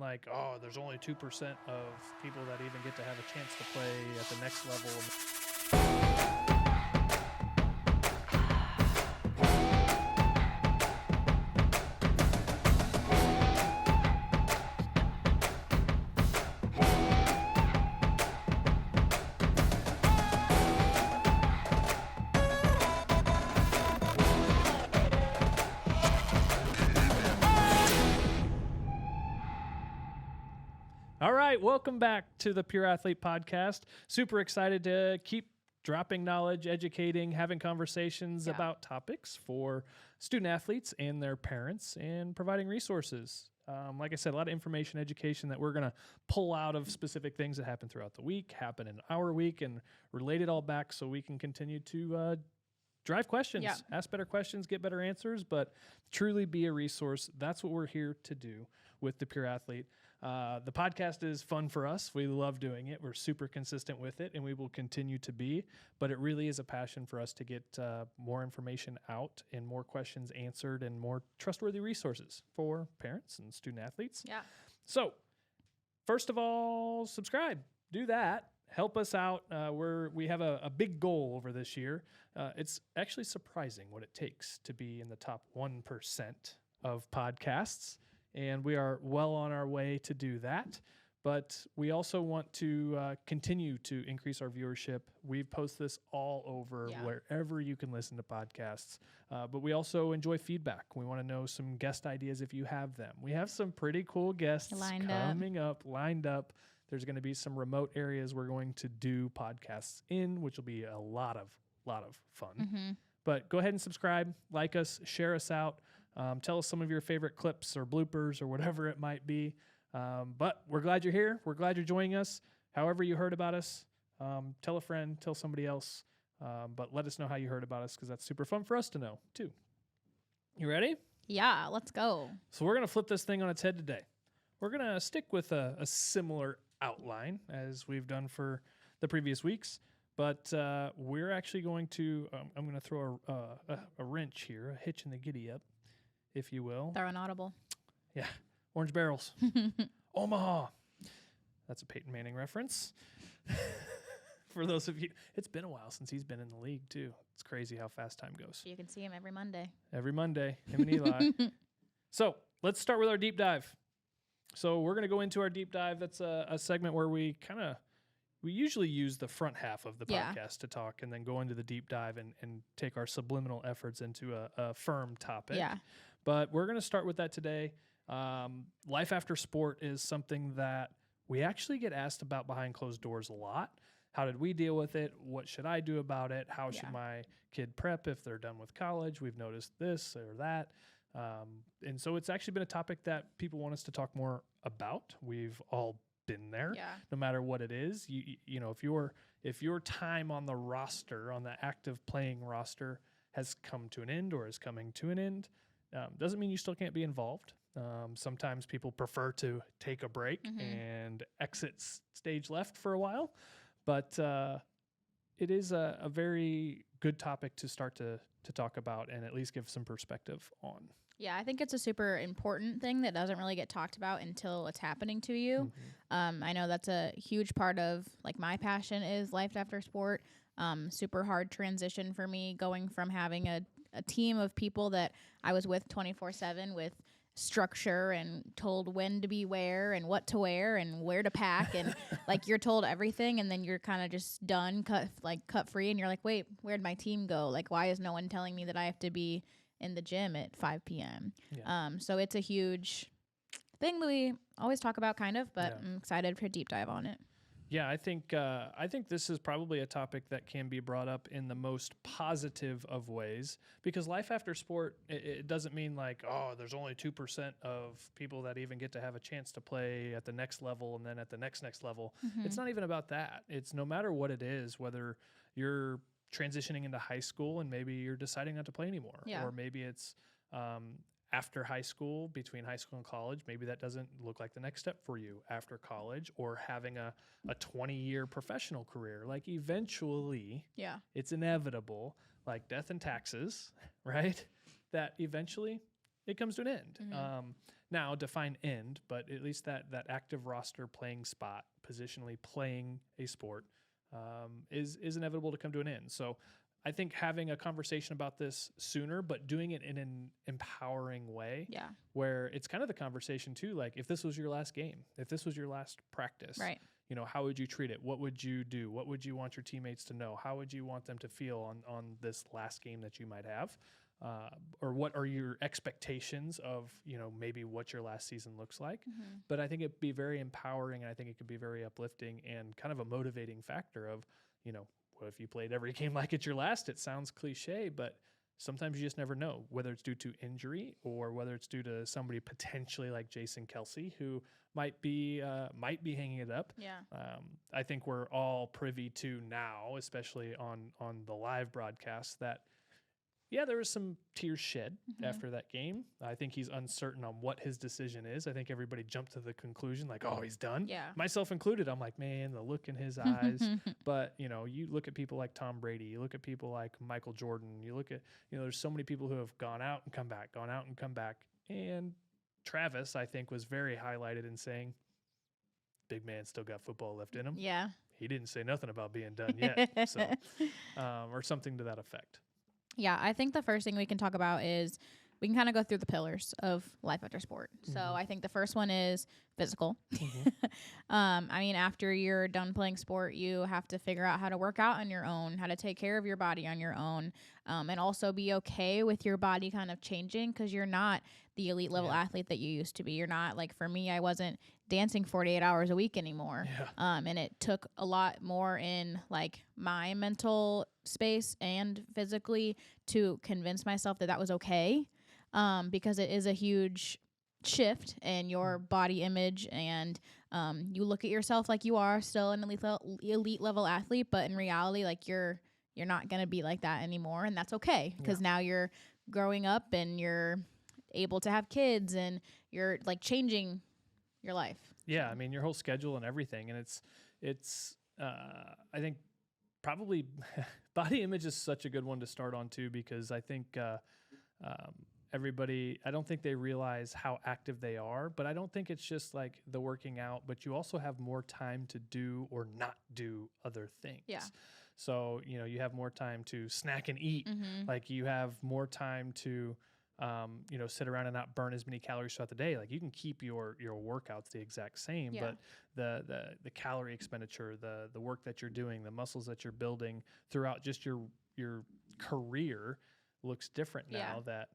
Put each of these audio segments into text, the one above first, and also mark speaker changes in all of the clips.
Speaker 1: like, oh, there's only 2% of people that even get to have a chance to play at the next level. All right, welcome back to the Pure Athlete Podcast. Super excited to keep dropping knowledge, educating, having conversations about topics for student athletes and their parents, and providing resources. Like I said, a lot of information, education that we're going to pull out of specific things that happen throughout the week, happen in our week, and relate it all back so we can continue to drive questions, ask better questions, get better answers, but truly be a resource. That's what we're here to do with the Pure Athlete. The podcast is fun for us. We love doing it. We're super consistent with it, and we will continue to be. But it really is a passion for us to get more information out and more questions answered and more trustworthy resources for parents and student athletes.
Speaker 2: Yeah.
Speaker 1: So, first of all, subscribe. Do that. Help us out. We have a big goal over this year. It's actually surprising what it takes to be in the top 1% of podcasts. And we are well on our way to do that. But we also want to continue to increase our viewership. We post this all over wherever you can listen to podcasts. But we also enjoy feedback. We want to know some guest ideas if you have them. We have some pretty cool guests lined up. There's going to be some remote areas we're going to do podcasts in, which will be a lot of fun.
Speaker 2: Mm-hmm.
Speaker 1: But go ahead and subscribe, like us, share us out. Tell us some of your favorite clips or bloopers or whatever it might be. But we're glad you're here. We're glad you're joining us. However you heard about us, tell a friend, tell somebody else. But let us know how you heard about us, because that's super fun for us to know too. You ready?
Speaker 2: Yeah, let's go.
Speaker 1: So we're going to flip this thing on its head today. We're going to stick with a similar outline as we've done for the previous weeks. But we're actually going to, I'm going to throw a wrench here, a hitch in the giddy up, if you will.
Speaker 2: They're inaudible.
Speaker 1: Yeah. Orange barrels. Omaha. That's a Peyton Manning reference. For those of you, it's been a while since he's been in the league too. It's crazy how fast time goes.
Speaker 2: You can see him every Monday.
Speaker 1: Every Monday, him and Eli. So let's start with our deep dive. So we're going to go into our deep dive. That's a segment where we usually use the front half of the podcast to talk, and then go into the deep dive and take our subliminal efforts into a firm topic.
Speaker 2: Yeah.
Speaker 1: But we're going to start with that today. Life after sport is something that we actually get asked about behind closed doors a lot. How did we deal with it? What should I do about it? How should my kid prep if they're done with college? We've noticed this or that. And so it's actually been a topic that people want us to talk more about. We've all been there, no matter what it is. You know, if your time on the roster, on the active playing roster, has come to an end or is coming to an end, doesn't mean you still can't be involved. Sometimes people prefer to take a break and exit stage left for a while, but it is a very good topic to start to talk about and at least give some perspective on.
Speaker 2: Yeah, I think it's a super important thing that doesn't really get talked about until it's happening to you. I know that's a huge part of like my passion is life after sport. Super hard transition for me going from having a team of people that I was with 24/7 with structure and told when to be where and what to wear and where to pack and like you're told everything, and then you're kind of just done, cut free, and you're like, wait, where'd my team go? Like, why is no one telling me that I have to be in the gym at 5 p.m.? So it's a huge thing that we always talk about kind of, but I'm excited for a deep dive on it.
Speaker 1: Yeah, I think this is probably a topic that can be brought up in the most positive of ways, because life after sport, it doesn't mean like, oh, there's only 2% of people that even get to have a chance to play at the next level and then at the next level. It's not even about that. It's no matter what it is, whether you're transitioning into high school and maybe you're deciding not to play anymore, or maybe it's after high school, between high school and college, maybe that doesn't look like the next step for you after college, or having a 20-year professional career. Like eventually, it's inevitable, like death and taxes, right? That eventually it comes to an end. Now, define end, but at least that active roster playing spot, positionally playing a sport, is inevitable to come to an end. So I think having a conversation about this sooner, but doing it in an empowering way, where it's kind of the conversation too, like if this was your last game, if this was your last practice,
Speaker 2: right.
Speaker 1: you know, how would you treat it? What would you do? What would you want your teammates to know? How would you want them to feel on this last game that you might have? Or what are your expectations of, you know, maybe what your last season looks like? But I think it'd be very empowering, and I think it could be very uplifting and kind of a motivating factor of, you know, what if you played every game like it's your last? It sounds cliche, but sometimes you just never know, whether it's due to injury or whether it's due to somebody potentially like Jason Kelsey, who might be hanging it up. I think we're all privy to now, especially on the live broadcast, that there was some tears shed after that game. I think he's uncertain on what his decision is. I think everybody jumped to the conclusion like, oh, he's done. Myself included. I'm like, man, the look in his eyes. But, you know, you look at people like Tom Brady, you look at people like Michael Jordan, you look at, you know, there's so many people who have gone out and come back, gone out and come back. And Travis, I think, was very highlighted in saying, big man still got football left in him. He didn't say nothing about being done yet. So, or something to that effect.
Speaker 2: Yeah, I think the first thing we can talk about is we can kind of go through the pillars of life after sport. So I think the first one is physical. I mean, after you're done playing sport, you have to figure out how to work out on your own, how to take care of your body on your own, and also be okay with your body kind of changing, because you're not the elite level athlete that you used to be. You're not, like, for me, I wasn't dancing 48 hours a week anymore. And it took a lot more in like my mental space and physically to convince myself that that was okay. Because it is a huge shift in your body image, and you look at yourself like you are still an elite level athlete, but in reality, like you're not going to be like that anymore. And that's okay, because now you're growing up and you're able to have kids and you're like changing your life.
Speaker 1: I mean, your whole schedule and everything. And it's I think probably body image is such a good one to start on too, because I think everybody, I don't think they realize how active they are, but I don't think it's just like the working out, but you also have more time to do or not do other things. So, you know, you have more time to snack and eat. Like you have more time to, you know, sit around and not burn as many calories throughout the day. Like you can keep your workouts the exact same, but the calorie expenditure, the work that you're doing, the muscles that you're building throughout just your career looks different now that,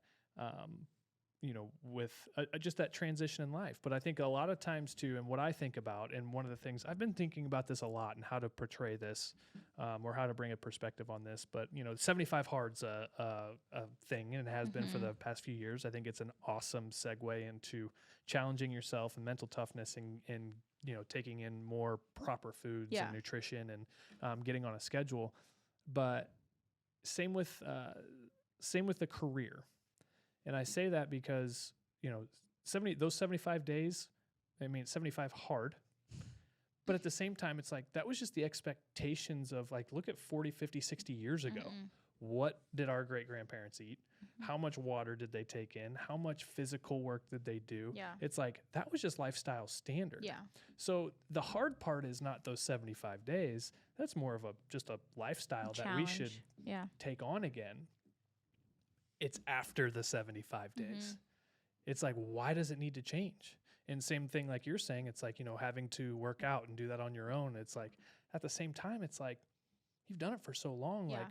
Speaker 1: you know, with just that transition in life. But I think a lot of times too, and what I think about, and one of the things I've been thinking about this a lot and how to portray this, or how to bring a perspective on this, but you know, 75 hard's a thing, and it has been for the past few years. I think it's an awesome segue into challenging yourself and mental toughness, and you know, taking in more proper foods and nutrition, and getting on a schedule. But same with the career. And I say that because, you know, those 75 days, I mean, 75 hard. But at the same time, it's like, that was just the expectations of like, look at 40, 50, 60 years ago. What did our great-grandparents eat? How much water did they take in? How much physical work did they do? It's like, that was just lifestyle standard. So the hard part is not those 75 days. That's more of just a lifestyle that we should take on again. It's after the 75 days. It's like, why does it need to change? And same thing, like you're saying, it's like, you know, having to work out and do that on your own. It's like, at the same time, it's like, you've done it for so long. Like,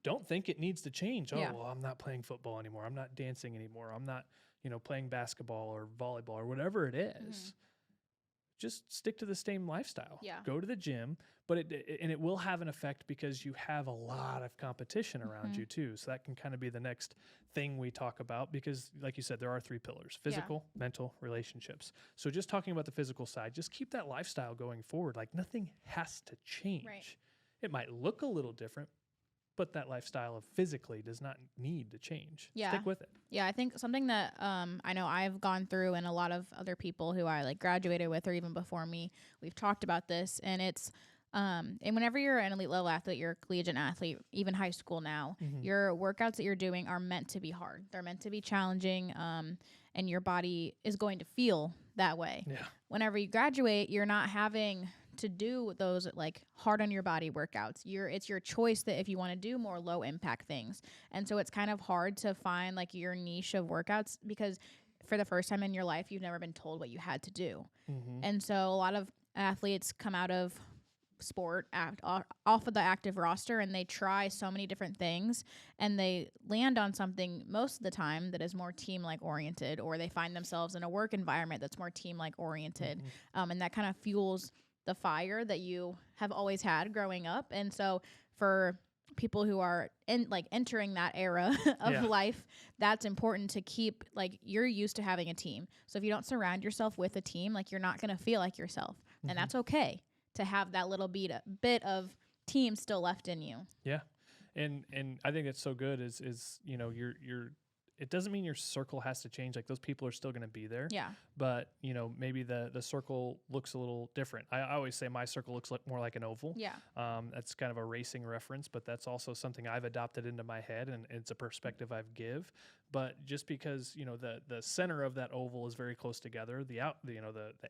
Speaker 1: don't think it needs to change. Oh, well, I'm not playing football anymore. I'm not dancing anymore. I'm not, you know, playing basketball or volleyball or whatever it is. Just stick to the same lifestyle. Go to the gym, but it will have an effect because you have a lot of competition around you too. So that can kind of be the next thing we talk about, because like you said, there are 3 pillars: physical, mental, relationships. So just talking about the physical side, just keep that lifestyle going forward. Like nothing has to change. It might look a little different, but that lifestyle of physically does not need to change. Stick with it.
Speaker 2: I think something that I know I've gone through, and a lot of other people who I like graduated with or even before me, we've talked about this, and it's and whenever you're an elite level athlete, you're a collegiate athlete, even high school now, your workouts that you're doing are meant to be hard. They're meant to be challenging. and your body is going to feel that way.
Speaker 1: Yeah.
Speaker 2: Whenever you graduate, you're not having to do those like hard on your body workouts. It's your choice that if you want to do more low impact things. And so it's kind of hard to find like your niche of workouts because for the first time in your life, you've never been told what you had to do.
Speaker 1: Mm-hmm.
Speaker 2: And so a lot of athletes come out of sport off of the active roster and they try so many different things and they land on something most of the time that is more team like oriented, or they find themselves in a work environment that's more team like oriented. And that kind of fuels the fire that you have always had growing up. And so for people who are entering that era of life, that's important to keep, like, you're used to having a team. So if you don't surround yourself with a team, like, you're not going to feel like yourself. And that's okay to have that little bit of team still left in you.
Speaker 1: Yeah. And I think it's so good is, you know, you're it doesn't mean your circle has to change. Like, those people are still going to be there.
Speaker 2: Yeah.
Speaker 1: But, you know, maybe the circle looks a little different. I always say my circle looks more like an oval.
Speaker 2: Yeah.
Speaker 1: That's kind of a racing reference, but that's also something I've adopted into my head, and it's a perspective I've give. But just because, you know, the center of that oval is very close together, the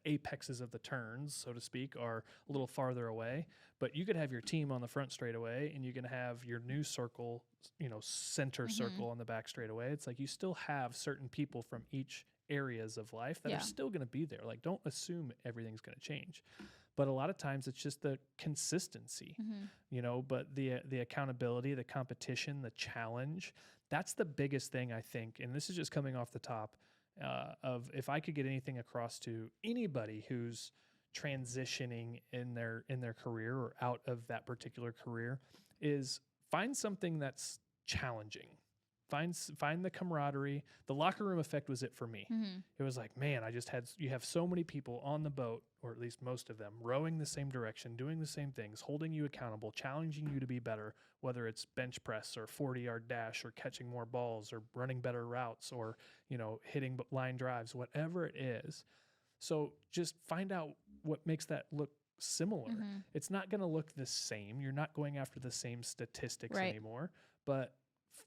Speaker 1: apexes of the turns, so to speak, are a little farther away. But you could have your team on the front straightaway, and you can have your new circle, you know, center circle on the back straightaway. It's like you still have certain people from each areas of life that are still going to be there. Like, don't assume everything's going to change. But a lot of times it's just the consistency, you know, but the accountability, the competition, the challenge, that's the biggest thing, I think. And this is just coming off the top of, if I could get anything across to anybody who's transitioning in their career or out of that particular career, is find something that's challenging. Find the camaraderie. The locker room effect was it for me. It was like, man, you have so many people on the boat, or at least most of them, rowing the same direction, doing the same things, holding you accountable, challenging you to be better, whether it's bench press or 40-yard dash or catching more balls or running better routes or, you know, hitting line drives, whatever it is. So just find out what makes that look similar. It's not going to look the same. You're not going after the same statistics anymore, but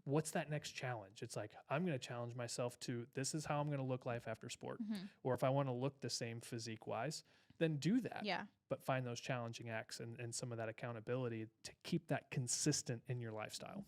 Speaker 1: what's that next challenge? It's like, I'm going to challenge myself to, this is how I'm going to look life after sport. Or if I want to look the same physique wise, then do that.
Speaker 2: Yeah.
Speaker 1: But find those challenging acts and some of that accountability to keep that consistent in your lifestyle.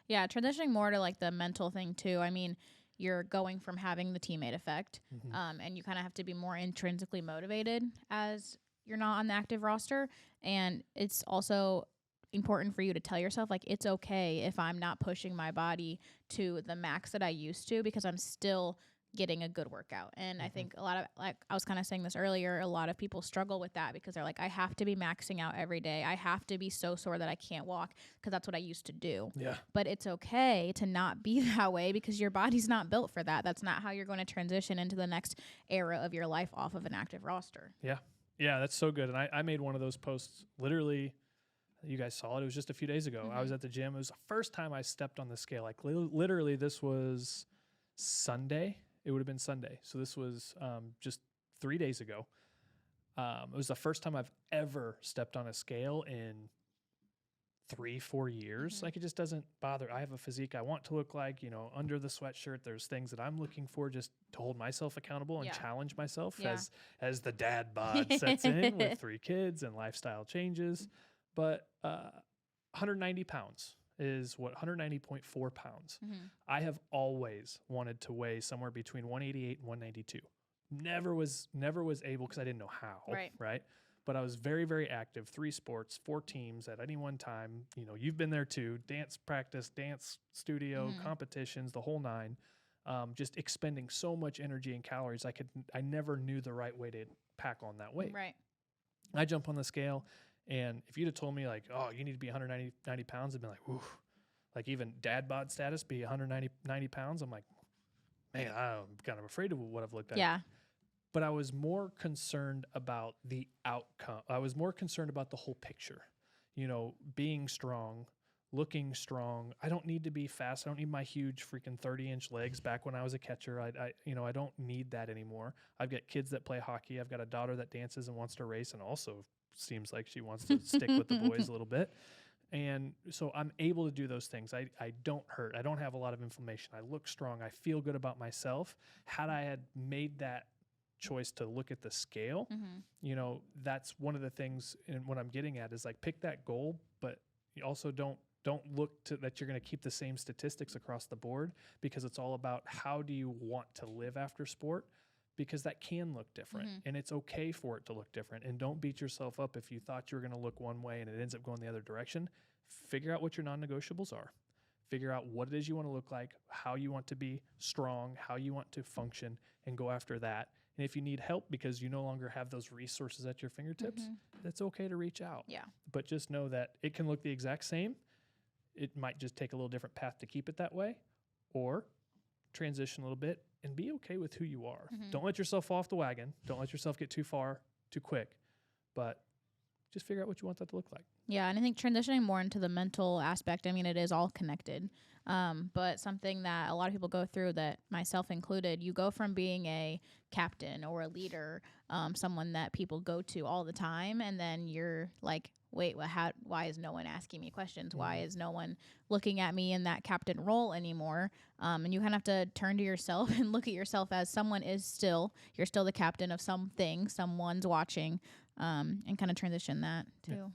Speaker 2: Yeah. Transitioning more to like the mental thing too. I mean, you're going from having the teammate effect, and you kind of have to be more intrinsically motivated as you're not on the active roster. And it's also important for you to tell yourself, like, it's okay if I'm not pushing my body to the max that I used to, because I'm still getting a good workout. And I think a lot of, like I was kind of saying this earlier, a lot of people struggle with that because they're like, I have to be maxing out every day. I have to be so sore that I can't walk because that's what I used to do. Yeah. But it's okay to not be that way because your body's not built for that. That's not how you're going to transition into the next era of your life off of an active roster.
Speaker 1: Yeah. Yeah, that's so good. And I made one of those posts literally. You guys saw it. It was just a few days ago. I was at the gym. It was the first time I stepped on the scale. Like, literally, this was Sunday. It would have been Sunday. So this was just 3 days ago. It was the first time I've ever stepped on a scale in 3-4 years. Like, it just doesn't bother. I have a physique I want to look like, you know, under the sweatshirt. There's things that I'm looking for just to hold myself accountable and challenge myself as the dad bod sets in with 3 kids and lifestyle changes. But 190 pounds is 190.4 pounds. I have always wanted to weigh somewhere between 188 and 192. Never was able because I didn't know how. Right. But I was very, very active. 3 sports, 4 teams at any one time. You know, you've been there too. Dance practice, dance studio, competitions, the whole 9. Just expending so much energy and calories. I never knew the right way to pack on that weight.
Speaker 2: Right.
Speaker 1: I jump on the scale. And if you'd have told me, like, oh, you need to be 190 pounds, I'd be like, ooh. Like, even dad bod status, be 190 pounds. I'm like, man, I'm kind of afraid of what I've looked at.
Speaker 2: Yeah.
Speaker 1: But I was more concerned about the outcome. I was more concerned about the whole picture. You know, being strong, looking strong. I don't need to be fast. I don't need my huge freaking 30-inch legs back when I was a catcher. I don't need that anymore. I've got kids that play hockey. I've got a daughter that dances and wants to race and also seems like she wants to stick with the boys a little bit. And so I'm able to do those things. I don't hurt. I don't have a lot of inflammation. I look strong. I feel good about myself. Had I had made that choice to look at the scale, you know, that's one of the things. And what I'm getting at is like, pick that goal, but you also don't look to that you're going to keep the same statistics across the board, because it's all about how do you want to live after sport, because that can look different and it's okay for it to look different. And don't beat yourself up if you thought you were going to look one way and it ends up going the other direction. Figure out what your non-negotiables are. Figure out what it is you want to look like, how you want to be strong, how you want to function, and go after that. And if you need help because you no longer have those resources at your fingertips, that's okay to reach out.
Speaker 2: Yeah.
Speaker 1: But just know that it can look the exact same. It might just take a little different path to keep it that way, or transition a little bit and be okay with who you are. Don't let yourself fall off the wagon. Don't let yourself get too far too quick, but just figure out what you want that to look like.
Speaker 2: Yeah, and I think transitioning more into the mental aspect, I mean, it is all connected. But something that a lot of people go through, that myself included, you go from being a captain or a leader, someone that people go to all the time, and then you're like, wait, why is no one asking me questions? Why is no one looking at me in that captain role anymore? And you kind of have to turn to yourself and look at yourself as you're still the captain of something, someone's watching, and kind of transition that too.
Speaker 1: Yeah.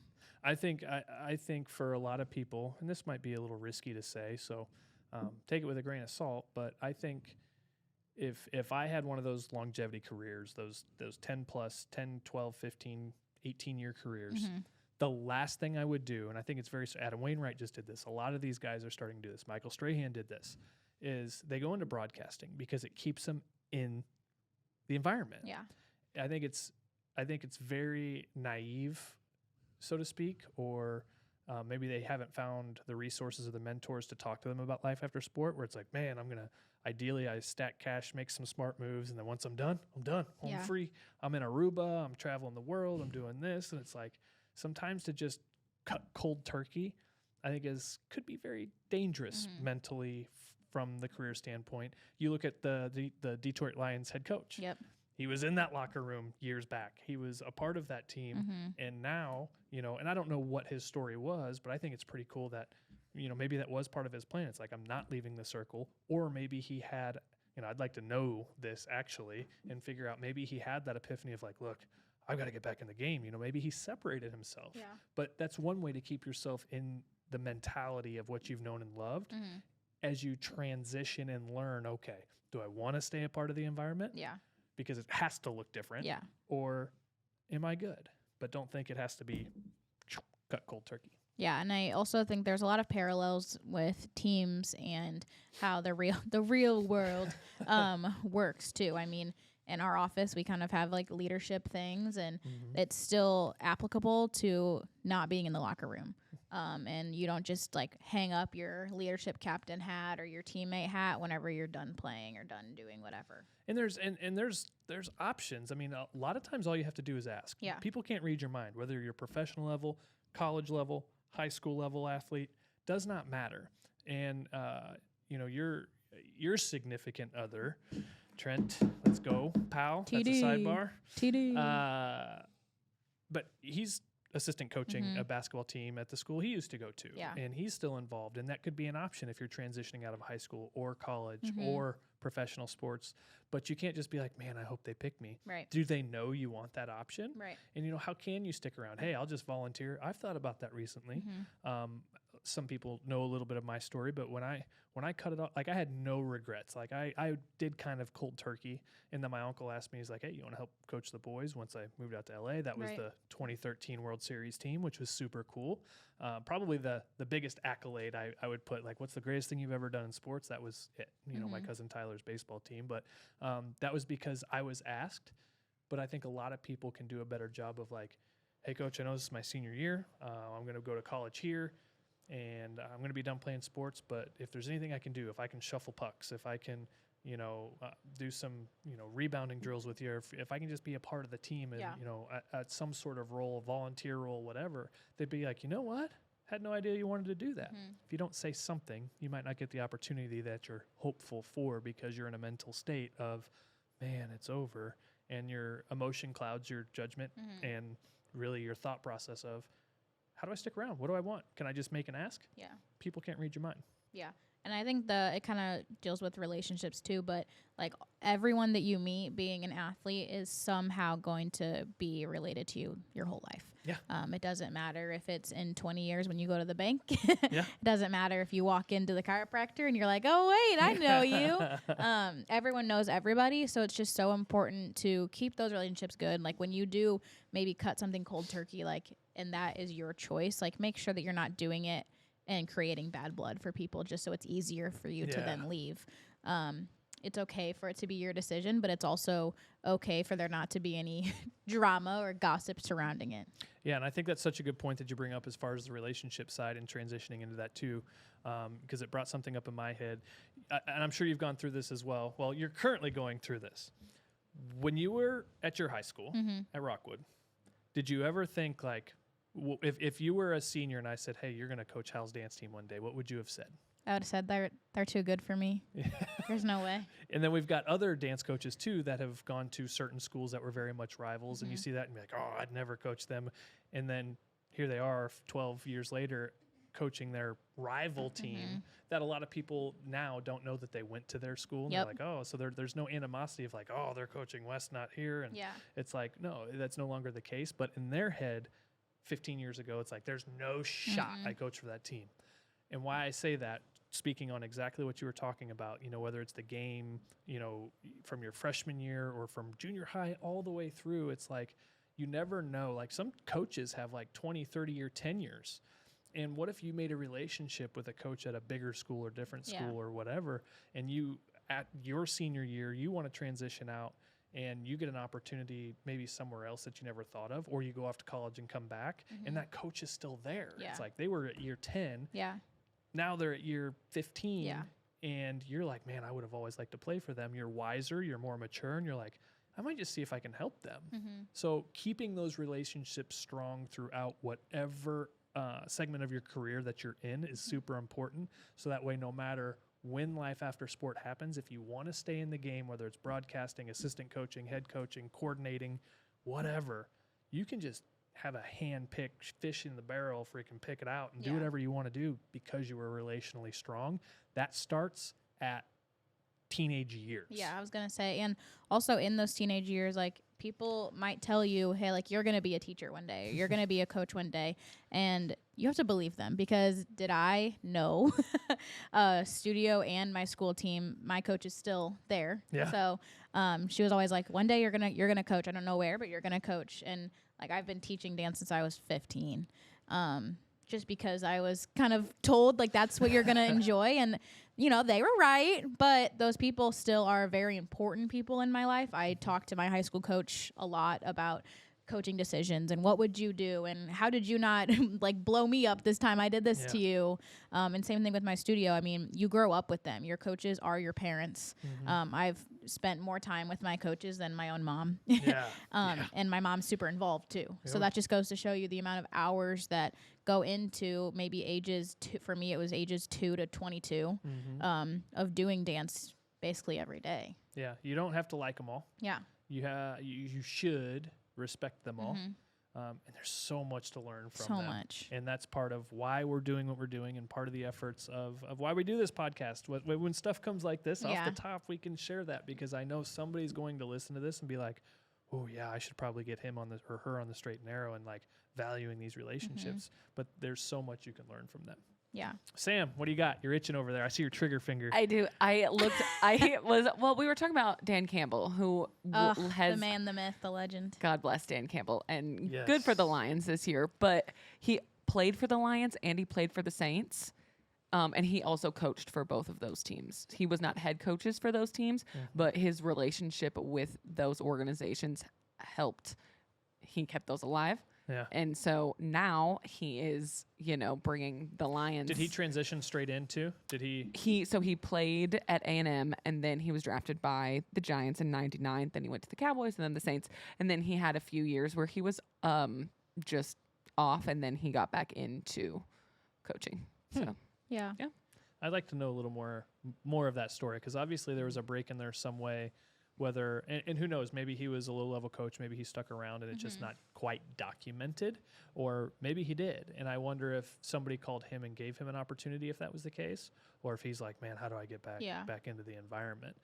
Speaker 1: I think for a lot of people, and this might be a little risky to say, so take it with a grain of salt, but I think if I had one of those longevity careers, those 10 plus, 10, 12, 15, 18-year careers, the last thing I would do, and I think it's Adam Wainwright just did this. A lot of these guys are starting to do this. Michael Strahan did this, is they go into broadcasting because it keeps them in the environment.
Speaker 2: Yeah.
Speaker 1: I think it's very naive, so to speak, or maybe they haven't found the resources or the mentors to talk to them about life after sport, where it's like, man, ideally I stack cash, make some smart moves, and then once I'm done. I'm free. I'm in Aruba. I'm traveling the world. I'm doing this. And it's like, sometimes to just cut cold turkey, I think could be very dangerous mentally from the career standpoint. You look at the Detroit Lions head coach.
Speaker 2: Yep.
Speaker 1: He was in that locker room years back. He was a part of that team. And now, and I don't know what his story was, but I think it's pretty cool that, maybe that was part of his plan. It's like, I'm not leaving the circle. Or maybe he had, I'd like to know this actually and figure out, maybe he had that epiphany of like, look, I've got to get back in the game. Maybe he separated himself.
Speaker 2: Yeah.
Speaker 1: But that's one way to keep yourself in the mentality of what you've known and loved as you transition and learn, okay, do I want to stay a part of the environment?
Speaker 2: Yeah.
Speaker 1: Because it has to look different.
Speaker 2: Yeah.
Speaker 1: Or am I good? But don't think it has to be cut cold turkey.
Speaker 2: Yeah, and I also think there's a lot of parallels with teams and how the real world works too. I mean, in our office, we kind of have like leadership things, and it's still applicable to not being in the locker room. And you don't just like hang up your leadership captain hat or your teammate hat whenever you're done playing or done doing whatever.
Speaker 1: And there's options. I mean, a lot of times all you have to do is ask.
Speaker 2: Yeah.
Speaker 1: People can't read your mind, whether you're professional level, college level, high school level athlete, does not matter. And your significant other, Trent, let's go, pal.
Speaker 2: TD.
Speaker 1: That's a sidebar.
Speaker 2: TD.
Speaker 1: But he's assistant coaching a basketball team at the school he used to go to.
Speaker 2: Yeah.
Speaker 1: And he's still involved. And that could be an option if you're transitioning out of high school or college or professional sports. But you can't just be like, man, I hope they pick me.
Speaker 2: Right.
Speaker 1: Do they know you want that option?
Speaker 2: Right.
Speaker 1: And, how can you stick around? Hey, I'll just volunteer. I've thought about that recently. Some people know a little bit of my story, but when I cut it off, like I had no regrets. Like I did kind of cold turkey, and then my uncle asked me, he's like, hey, you want to help coach the boys? Once I moved out to LA, that was the 2013 World Series team, which was super cool. Probably the biggest accolade I would put, like, what's the greatest thing you've ever done in sports? That was it. My cousin Tyler's baseball team, but that was because I was asked. But I think a lot of people can do a better job of like, hey, coach, I know this is my senior year. I'm going to go to college here. And I'm going to be done playing sports, but if there's anything I can do, if I can shuffle pucks, if I can, do some, rebounding drills with you, if I can just be a part of the team and, at some sort of role, volunteer role, whatever, they'd be like, you know what? Had no idea you wanted to do that. If you don't say something, you might not get the opportunity that you're hopeful for because you're in a mental state of, man, it's over. And your emotion clouds your judgment and really your thought process of, how do I stick around? What do I want? Can I just make an ask?
Speaker 2: Yeah.
Speaker 1: People can't read your mind.
Speaker 2: Yeah. And I think it kind of deals with relationships too, but like everyone that you meet being an athlete is somehow going to be related to you your whole life.
Speaker 1: Yeah.
Speaker 2: It doesn't matter if it's in 20 years when you go to the bank.
Speaker 1: Yeah.
Speaker 2: It doesn't matter if you walk into the chiropractor and you're like, oh, wait, I know you. Everyone knows everybody. So it's just so important to keep those relationships good. Like when you do maybe cut something cold turkey, like, and that is your choice, like make sure that you're not doing it and creating bad blood for people just so it's easier for you to then leave. It's okay for it to be your decision, but it's also okay for there not to be any drama or gossip surrounding it.
Speaker 1: Yeah, and I think that's such a good point that you bring up as far as the relationship side and transitioning into that too, because it brought something up in my head. And I'm sure you've gone through this as well. Well, you're currently going through this. When you were at your high school at Rockwood, did you ever think like, if you were a senior and I said, hey, you're going to coach Hal's dance team one day, what would you have said?
Speaker 2: I would have said they're too good for me. There's no way.
Speaker 1: And then we've got other dance coaches too that have gone to certain schools that were very much rivals, and you see that and be like, oh, I'd never coach them. And then here they are 12 years later coaching their rival team that a lot of people now don't know that they went to their school. And they're like, oh, so there's no animosity of like, oh, they're coaching West, not here. And it's like, no, that's no longer the case. But in their head, 15 years ago, it's like, there's no shot I coach for that team. And why I say that, speaking on exactly what you were talking about, you know, whether it's the game, you know, from your freshman year or from junior high all the way through, it's like, you never know. Like some coaches have like 20, 30-year tenures. And what if you made a relationship with a coach at a bigger school or different school or whatever, and you, at your senior year, you want to transition out and you get an opportunity maybe somewhere else that you never thought of, or you go off to college and come back, and that coach is still there. It's like they were at year 10. Now they're at year 15. And you're like, man, I would have always liked to play for them. You're wiser, you're more mature, and you're like, I might just see if I can help them. So keeping those relationships strong throughout whatever segment of your career that you're in is super important. So that way, no matter when life after sport happens, if you want to stay in the game, whether it's broadcasting, assistant coaching, head coaching, coordinating, whatever, you can just have a hand-picked fish in the barrel, freaking pick it out and do whatever you want to do because you were relationally strong. That starts at teenage years.
Speaker 2: Yeah, I was going to say, and also in those teenage years, like people might tell you, hey, like you're going to be a teacher one day, or you're going to be a coach one day, and you have to believe them, because did I know studio and my school team, my coach is still there. So she was always like, one day you're going to coach. I don't know where, but you're going to coach. And like I've been teaching dance since I was 15. Just because I was kind of told like that's what you're going to enjoy. And, you know, they were right, but those people still are very important people in my life. I talked to my high school coach a lot about coaching decisions and what would you do and how did you not like blow me up this time I did this to you. And same thing with my studio. I mean, you grow up with them. Your coaches are your parents. I've spent more time with my coaches than my own mom. And my mom's super involved too. So that just goes to show you the amount of hours that go into maybe ages for me, it was ages 2 to 22 of doing dance basically every day.
Speaker 1: Yeah. You don't have to like them all.
Speaker 2: Yeah.
Speaker 1: You should respect them all. And there's so much to learn from them.
Speaker 2: So much.
Speaker 1: And that's part of why we're doing what we're doing and part of the efforts of why we do this podcast. When stuff comes like this off the top, we can share that because I know somebody's going to listen to this and be like, oh yeah, I should probably get him on the or her on the straight and narrow and like valuing these relationships. But there's so much you can learn from them.
Speaker 2: Yeah.
Speaker 1: Sam, what do you got? You're itching over there. I see your trigger finger.
Speaker 3: I do. We were talking about Dan Campbell, who has
Speaker 2: the man, the myth, the legend.
Speaker 3: God bless Dan Campbell, and good for the Lions this year. But he played for the Lions and he played for the Saints. And he also coached for both of those teams. He was not head coaches for those teams, but his relationship with those organizations helped. He kept those alive.
Speaker 1: Yeah.
Speaker 3: And so now he is, bringing the Lions.
Speaker 1: Did he transition straight into?
Speaker 3: He played at A&M, and then he was drafted by the Giants in 99. Then he went to the Cowboys and then the Saints. And then he had a few years where he was just off, and then he got back into coaching. So
Speaker 2: Yeah.
Speaker 1: I'd like to know a little more of that story, because obviously there was a break in there some way whether, and who knows, maybe he was a low-level coach, maybe he stuck around and it's just not quite documented, or maybe he did. And I wonder if somebody called him and gave him an opportunity if that was the case, or if he's like, man, how do I get back into the environment?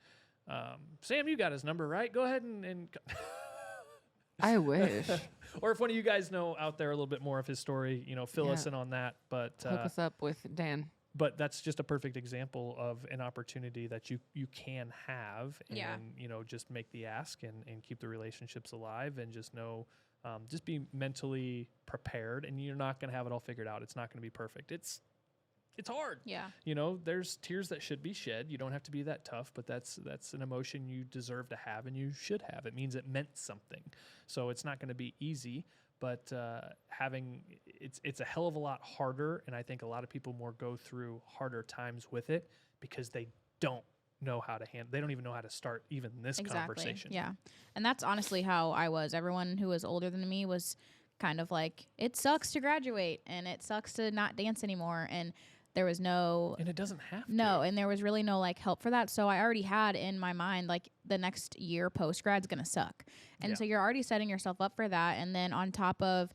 Speaker 1: Sam, you got his number, right? Go ahead and
Speaker 3: I wish.
Speaker 1: Or if one of you guys know out there a little bit more of his story, fill us in on that. But
Speaker 3: hook us up with Dan.
Speaker 1: But that's just a perfect example of an opportunity that you can have, and just make the ask and keep the relationships alive, and just know, just be mentally prepared. And you're not going to have it all figured out. It's not going to be perfect. It's hard.
Speaker 2: Yeah.
Speaker 1: There's tears that should be shed. You don't have to be that tough, but that's an emotion you deserve to have and you should have. It means it meant something. So it's not going to be easy, but it's a hell of a lot harder. And I think a lot of people more go through harder times with it because they don't know how to handle. They don't even know how to start even this conversation.
Speaker 2: Yeah. And that's honestly how I was. Everyone who was older than me was kind of like, it sucks to graduate and it sucks to not dance anymore. And there was no...
Speaker 1: And it doesn't have to.
Speaker 2: No, and there was really no, help for that. So I already had in my mind, the next year post-grad's going to suck. And so you're already setting yourself up for that. And then on top of,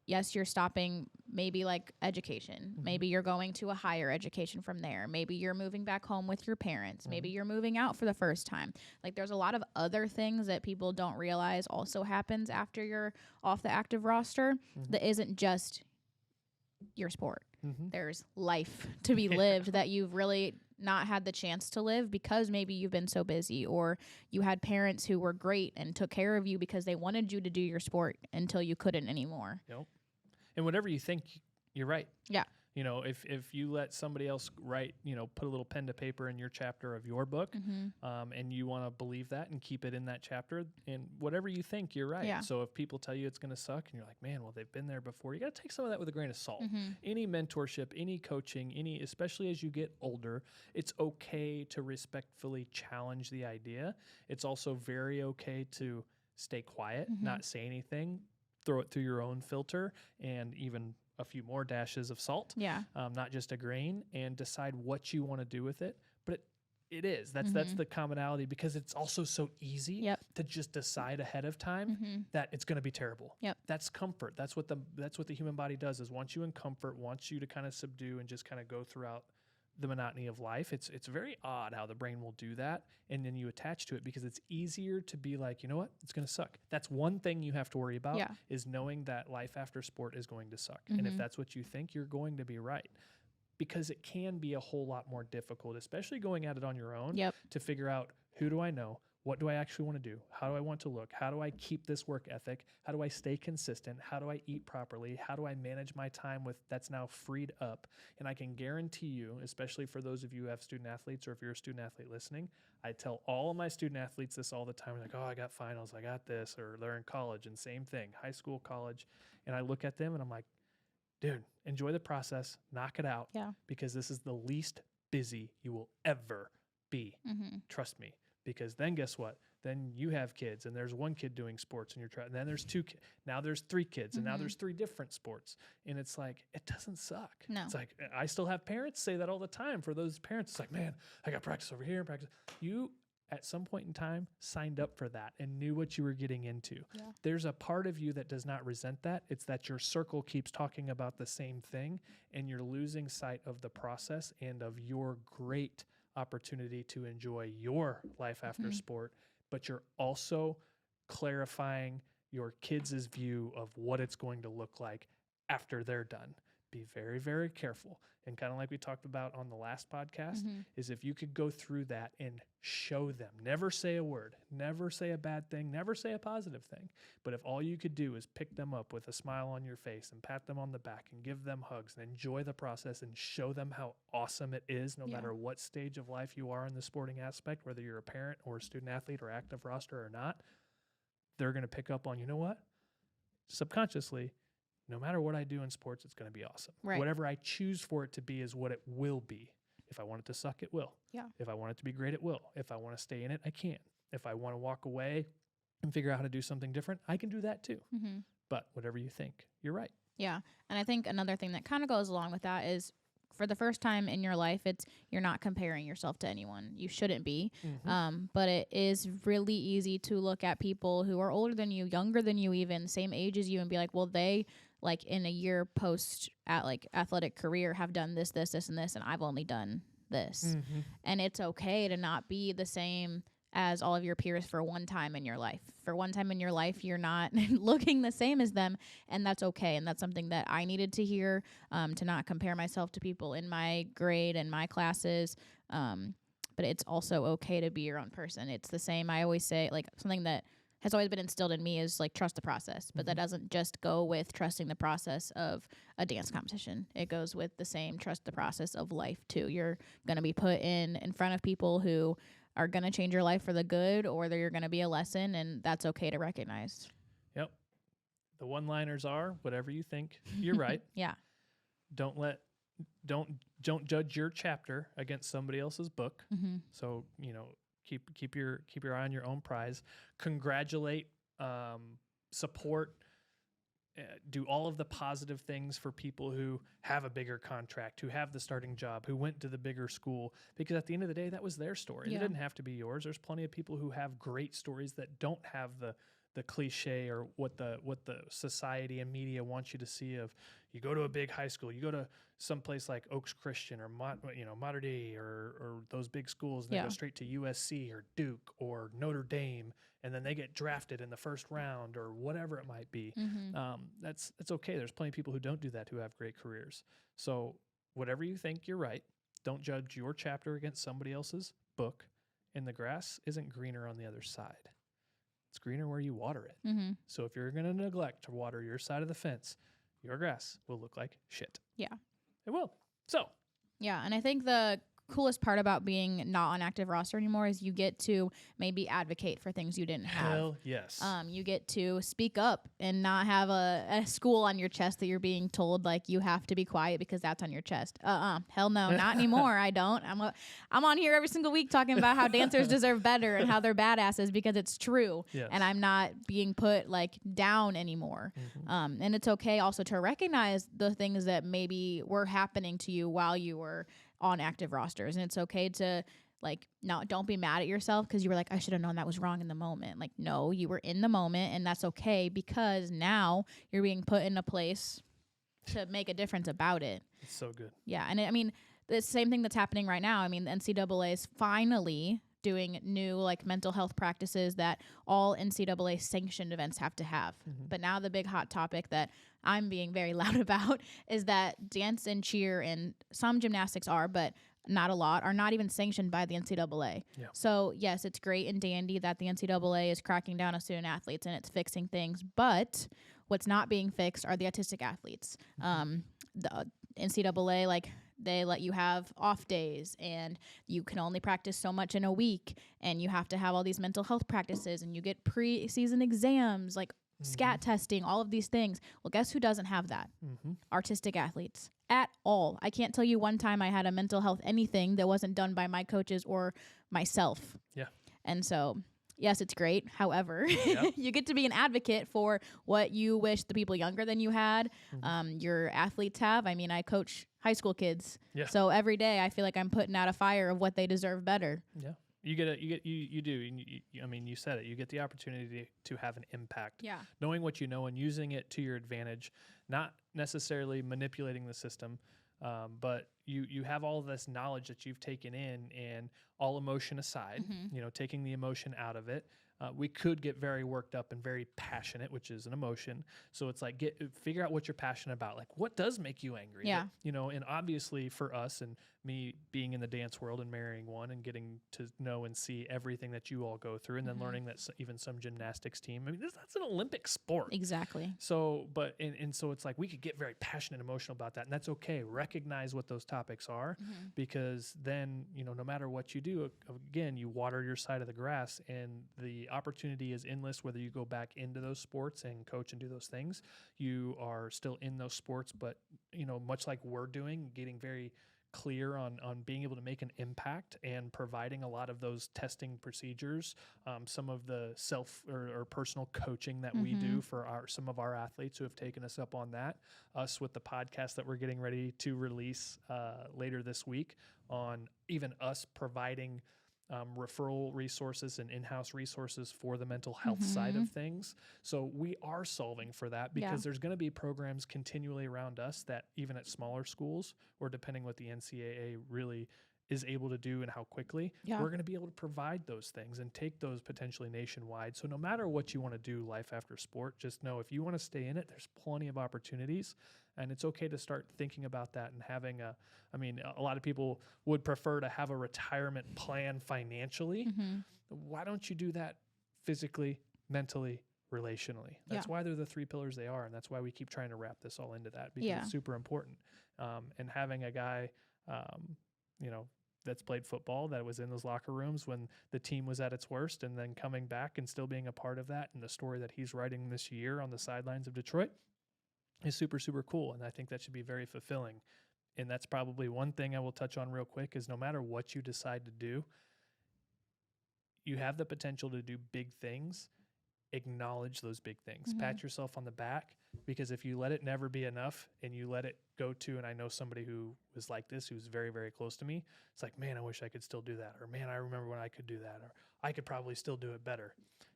Speaker 2: yes, you're stopping maybe, education. Mm-hmm. Maybe you're going to a higher education from there. Maybe you're moving back home with your parents. Mm-hmm. Maybe you're moving out for the first time. There's a lot of other things that people don't realize also happens after you're off the active roster that isn't just your sport. Mm-hmm. There's life to be lived that you've really not had the chance to live because maybe you've been so busy, or you had parents who were great and took care of you because they wanted you to do your sport until you couldn't anymore.
Speaker 1: Yep. And whatever you think, you're right.
Speaker 2: Yeah.
Speaker 1: If you let somebody else write, put a little pen to paper in your chapter of your book, and you want to believe that and keep it in that chapter, and whatever you think, you're right.
Speaker 2: Yeah.
Speaker 1: So if people tell you it's going to suck and you're like, man, well, they've been there before, you got to take some of that with a grain of salt. Any mentorship, any coaching, especially as you get older, it's okay to respectfully challenge the idea. It's also very okay to stay quiet, not say anything, throw it through your own filter, and even a few more dashes of salt, not just a grain, and decide what you want to do with it. But it is. That's the commonality, because it's also so easy to just decide ahead of time that it's going to be terrible.
Speaker 2: Yep.
Speaker 1: That's comfort. That's what the human body does, is wants you in comfort, wants you to kind of subdue and just kind of go throughout the monotony of life. It's very odd how the brain will do that, and then you attach to it because it's easier to be like, you know what, it's going to suck. That's one thing you have to worry about, is knowing that life after sport is going to suck. And if that's what you think, you're going to be right, because it can be a whole lot more difficult, especially going at it on your own, to figure out, who do I know? What do I actually want to do? How do I want to look? How do I keep this work ethic? How do I stay consistent? How do I eat properly? How do I manage my time that's now freed up? And I can guarantee you, especially for those of you who have student athletes, or if you're a student athlete listening, I tell all of my student athletes this all the time. Like, oh, I got finals, I got this, or they're in college, and same thing, high school, college. And I look at them and I'm like, dude, enjoy the process, knock it out, because this is the least busy you will ever be. Trust me. Because then guess what? Then you have kids, and there's one kid doing sports, and you're trying. Then there's two kids. Now there's three kids, and now there's three different sports. And it's like, it doesn't suck.
Speaker 2: No.
Speaker 1: It's like, I still have parents say that all the time. For those parents, it's like, man, I got practice over here, practice. You, at some point in time, signed up for that and knew what you were getting into. Yeah. There's a part of you that does not resent that. It's that your circle keeps talking about the same thing, and you're losing sight of the process and of your great opportunity to enjoy your life after sport, but you're also clarifying your kids' view of what it's going to look like after they're done. Be very, very careful. And kind of like we talked about on the last podcast, is if you could go through that and show them, never say a word, never say a bad thing, never say a positive thing. But if all you could do is pick them up with a smile on your face and pat them on the back and give them hugs and enjoy the process and show them how awesome it is, no matter what stage of life you are in the sporting aspect, whether you're a parent or a student athlete or active roster or not, they're going to pick up on, you know what? Subconsciously, no matter what I do in sports, it's going to be awesome.
Speaker 2: Right.
Speaker 1: Whatever I choose for it to be is what it will be. If I want it to suck, it will.
Speaker 2: Yeah.
Speaker 1: If I want it to be great, it will. If I want to stay in it, I can. If I want to walk away and figure out how to do something different, I can do that too. But whatever you think, you're right.
Speaker 2: Yeah. And I think another thing that kind of goes along with that is for the first time in your life, you're not comparing yourself to anyone. You shouldn't be. But it is really easy to look at people who are older than you, younger than you, even same age as you, and be like, well, they like in a year post at like athletic career have done this, this, this, and this, and I've only done this. And it's okay to not be the same as all of your peers for one time in your life. For one time in your life, you're not looking the same as them, and that's okay. And that's something that I needed to hear, to not compare myself to people in my grade and my classes. But it's also okay to be your own person. It's the same. I always say, like, something that has always been instilled in me is like trust the process, but that doesn't just go with trusting the process of a dance competition. It goes with the same trust the process of life too. You're going to be put in front of people who are going to change your life for the good, or they're going to be a lesson, and that's okay to recognize.
Speaker 1: Yep. The one-liners are, whatever you think, you're right.
Speaker 2: Yeah.
Speaker 1: Don't judge your chapter against somebody else's book. So, keep your eye on your own prize. Congratulate, support, do all of the positive things for people who have a bigger contract, who have the starting job, who went to the bigger school, because at the end of the day, that was their story.
Speaker 2: Yeah.
Speaker 1: It didn't have to be yours. There's plenty of people who have great stories that don't have the cliche or what the society and media wants you to see of. You go to a big high school, you go to some place like Oaks Christian or Mater Dei or those big schools, and they go straight to USC or Duke or Notre Dame, and then they get drafted in the first round or whatever it might be. That's okay. There's plenty of people who don't do that who have great careers. So whatever you think, you're right. Don't judge your chapter against somebody else's book, and the grass isn't greener on the other side. It's greener where you water it. So if you're going to neglect to water your side of the fence, your grass will look like shit.
Speaker 2: Yeah.
Speaker 1: It will. So.
Speaker 2: Yeah, and I think the coolest part about being not on active roster anymore is you get to maybe advocate for things you didn't have.
Speaker 1: Hell yes.
Speaker 2: You get to speak up and not have a school on your chest that you're being told like you have to be quiet because that's on your chest. Hell no, not anymore. I don't. I'm on here every single week talking about how dancers deserve better and how they're badasses because it's true.
Speaker 1: Yes.
Speaker 2: And I'm not being put like down anymore. And it's okay also to recognize the things that maybe were happening to you while you were on active rosters, and it's okay to like don't be mad at yourself because you were like, I should have known that was wrong in the moment. Like, no, you were in the moment, and that's okay because now you're being put in a place to make a difference about it.
Speaker 1: It's so good.
Speaker 2: Yeah, and I mean the same thing that's happening right now. I mean, the NCAA is finally doing new like mental health practices that all NCAA sanctioned events have to have. But now the big hot topic that I'm being very loud about is that dance and cheer and some gymnastics are, but not a lot, are not even sanctioned by the NCAA. Yeah. So yes, it's great and dandy that the NCAA is cracking down on student athletes and it's fixing things, but what's not being fixed are the autistic athletes. The NCAA, like, they let you have off days and you can only practice so much in a week and you have to have all these mental health practices and you get pre-season exams, like scat testing, all of these things. Well, guess who doesn't have that? Artistic athletes at all. I can't tell you one time I had a mental health anything that wasn't done by my coaches or myself. Yeah. And so, yes, it's great. However, you get to be an advocate for what you wish the people younger than you had, your athletes have. I mean, I coach high school kids. Yeah. So every day I feel like I'm putting out a fire of what they deserve better. Yeah.
Speaker 1: You do. I mean, you said it. You get the opportunity to have an impact.
Speaker 2: Yeah.
Speaker 1: Knowing what you know and using it to your advantage, not necessarily manipulating the system, but you have all this knowledge that you've taken in, and all emotion aside, taking the emotion out of it. We could get very worked up and very passionate, which is an emotion. So it's like figure out what you're passionate about. Like, what does make you angry?
Speaker 2: Yeah.
Speaker 1: And obviously for us and me being in the dance world and marrying one and getting to know and see everything that you all go through, and then learning that even some gymnastics team, I mean, that's an Olympic sport.
Speaker 2: Exactly.
Speaker 1: So, but, and so it's like, we could get very passionate and emotional about that. And that's okay. Recognize what those topics are, because then, no matter what you do, again, you water your side of the grass, and the opportunity is endless. Whether you go back into those sports and coach and do those things, you are still in those sports, but much like we're doing, getting very clear on being able to make an impact and providing a lot of those testing procedures, some of the self or personal coaching that we do for some of our athletes who have taken us up on that, us with the podcast that we're getting ready to release later this week on even us providing referral resources and in-house resources for the mental health side of things. So we are solving for that because there's going to be programs continually around us that even at smaller schools, or depending what the NCAA really is able to do and how quickly, we're going to be able to provide those things and take those potentially nationwide. So no matter what you want to do life after sport, just know if you want to stay in it, there's plenty of opportunities. And it's okay to start thinking about that and having a lot of people would prefer to have a retirement plan financially. Why don't you do that physically, mentally, relationally? That's why they're the 3 pillars they are. And that's why we keep trying to wrap this all into that, because it's super important. And having a guy, that's played football, that was in those locker rooms when the team was at its worst, and then coming back and still being a part of that, and the story that he's writing this year on the sidelines of Detroit is super, super cool. And I think that should be very fulfilling. And that's probably one thing I will touch on real quick is no matter what you decide to do, you have the potential to do big things. Acknowledge those big things. Pat yourself on the back, because if you let it never be enough and you let it go to, and I know somebody who was like this, who's very, very close to me, it's like, man, I wish I could still do that. Or man, I remember when I could do that. Or I could probably still do it better.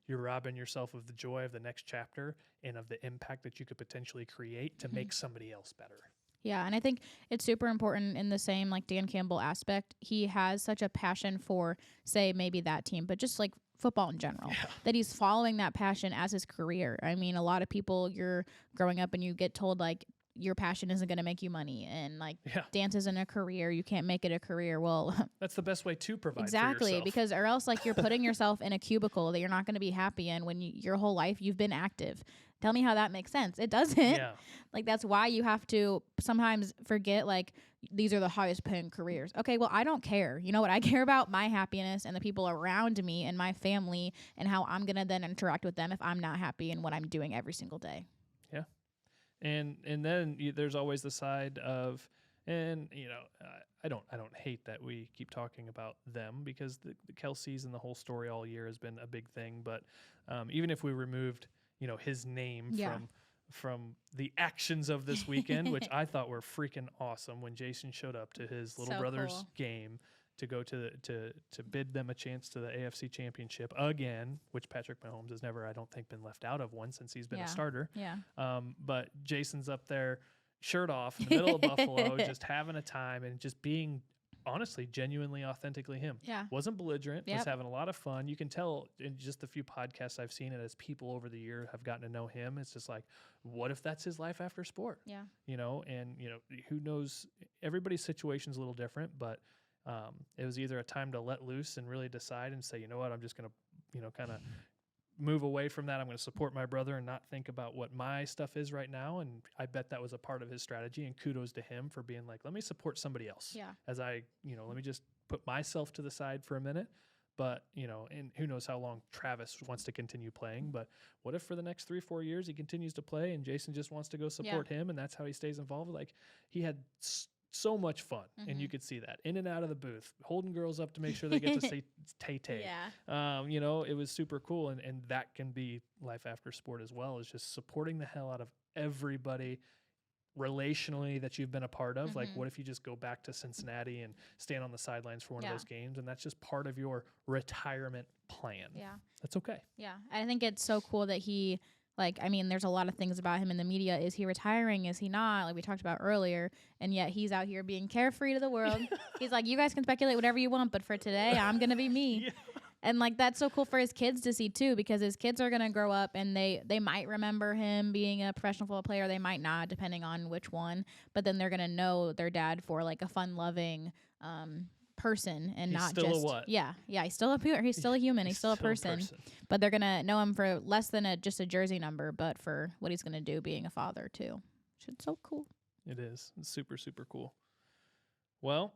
Speaker 1: You're robbing yourself of the joy of the next chapter and of the impact that you could potentially create to make somebody else better.
Speaker 2: Yeah, and I think it's super important in the same like Dan Campbell aspect. He has such a passion for, say, maybe that team, but just like football in general, that he's following that passion as his career. I mean, a lot of people, you're growing up and you get told like your passion isn't going to make you money, and like dance isn't a career, you can't make it a career. Well,
Speaker 1: that's the best way to provide
Speaker 2: exactly,
Speaker 1: for yourself.
Speaker 2: because or else like you're putting yourself in a cubicle that you're not going to be happy in when your whole life you've been active. Tell me how that makes sense. It doesn't.
Speaker 1: Yeah.
Speaker 2: Like that's why you have to sometimes forget like these are the highest paying careers. Okay, well, I don't care. You know what? I care about my happiness and the people around me and my family and how I'm going to then interact with them if I'm not happy in what I'm doing every single day.
Speaker 1: Yeah. And then there's always the side of, and I don't hate that we keep talking about them, because the Kelce's and the whole story all year has been a big thing. But even if we removed, his name from the actions of this weekend, which I thought were freaking awesome when Jason showed up to his little brother's game to go to bid them a chance to the AFC Championship again, which Patrick Mahomes has never, I don't think, been left out of one since he's been a starter.
Speaker 2: Yeah.
Speaker 1: But Jason's up there, shirt off, in the middle of Buffalo, just having a time and just being honestly, genuinely, authentically him.
Speaker 2: Yeah.
Speaker 1: Wasn't belligerent, was having a lot of fun. You can tell in just the few podcasts I've seen, and as people over the year have gotten to know him, it's just like, what if that's his life after sport?
Speaker 2: Yeah.
Speaker 1: Who knows? Everybody's situation's a little different, but it was either a time to let loose and really decide and say, you know what, I'm just going to, kind of move away from that. I'm going to support my brother and not think about what my stuff is right now. And I bet that was a part of his strategy, and kudos to him for being like, let me support somebody else.
Speaker 2: Yeah.
Speaker 1: As I, let me just put myself to the side for a minute. But, and who knows how long Travis wants to continue playing, but what if for the next 3-4 years he continues to play and Jason just wants to go support him, and that's how he stays involved? Like, he had so much fun, and you could see that in and out of the booth, holding girls up to make sure they get to say tay-tay.
Speaker 2: Yeah.
Speaker 1: It was super cool, and that can be life after sport as well, is just supporting the hell out of everybody relationally that you've been a part of. Like, what if you just go back to Cincinnati and stand on the sidelines for one of those games, and that's just part of your retirement plan?
Speaker 2: Yeah.
Speaker 1: That's okay.
Speaker 2: Yeah. I think it's so cool that he, there's a lot of things about him in the media. Is he retiring? Is he not? Like we talked about earlier. And yet he's out here being carefree to the world. He's like, you guys can speculate whatever you want, but for today, I'm going to be me.
Speaker 1: Yeah.
Speaker 2: And that's so cool for his kids to see too, because his kids are going to grow up and they might remember him being a professional football player. They might not, depending on which one. But then they're going to know their dad for a fun-loving person, and
Speaker 1: he's
Speaker 2: not
Speaker 1: still
Speaker 2: just
Speaker 1: a what?
Speaker 2: Yeah, he's still a human. He's still a person. But they're gonna know him for less than just a jersey number, but for what he's gonna do being a father too. It's so cool.
Speaker 1: It is. It's super, super cool. Well,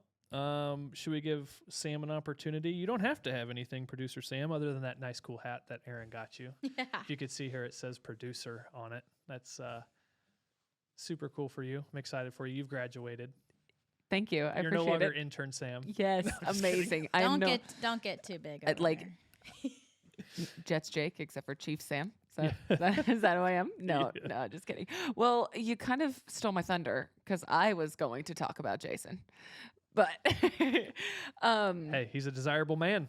Speaker 1: should we give Sam an opportunity? You don't have to have anything, Producer Sam, other than that nice, cool hat that Erin got you.
Speaker 2: Yeah.
Speaker 1: If you could see here, it says producer on it. That's super cool for you. I'm excited for you. You've graduated.
Speaker 3: Thank you. I
Speaker 1: You're
Speaker 3: appreciate
Speaker 1: no longer
Speaker 3: it.
Speaker 1: intern Sam.
Speaker 3: Yes, amazing. I know.
Speaker 2: Don't get too big. Over
Speaker 3: Like,
Speaker 2: there.
Speaker 3: Jets Jake, except for Chief Sam. Is that who I am? No, no, just kidding. Well, you kind of stole my thunder because I was going to talk about Jason, but
Speaker 1: Hey, he's a desirable man.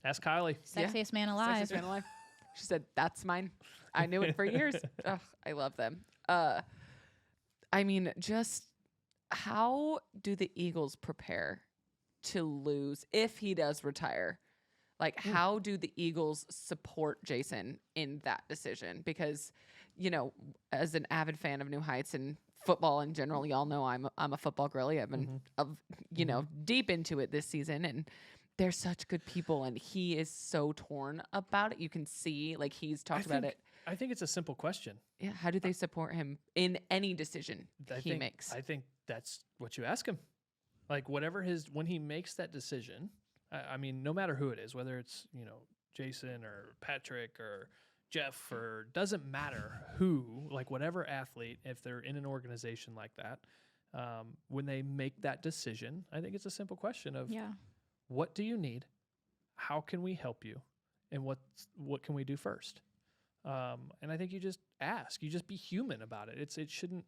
Speaker 1: Ask Kylie.
Speaker 2: Sexiest man alive.
Speaker 3: Sexiest man alive. She said, "That's mine." I knew it for years. Ugh, I love them. I mean, just how do the Eagles prepare to lose if he does retire? Like, how do the Eagles support Jason in that decision? Because, you know, as an avid fan of New Heights and football in general, y'all know I'm a football girly. I've been, deep into it this season, and they're such good people, and he is so torn about it. You can see, like, he's talked about it.
Speaker 1: I think it's a simple question.
Speaker 3: Yeah, how do they support him in any decision he makes?
Speaker 1: I think that's what you ask him. Like, whatever when he makes that decision, I mean, no matter who it is, whether it's, Jason or Patrick or Jeff, or doesn't matter who, like whatever athlete, if they're in an organization like that, when they make that decision, I think it's a simple question of, what do you need? How can we help you? And what can we do first? And I think you just ask. You just be human about it. It shouldn't,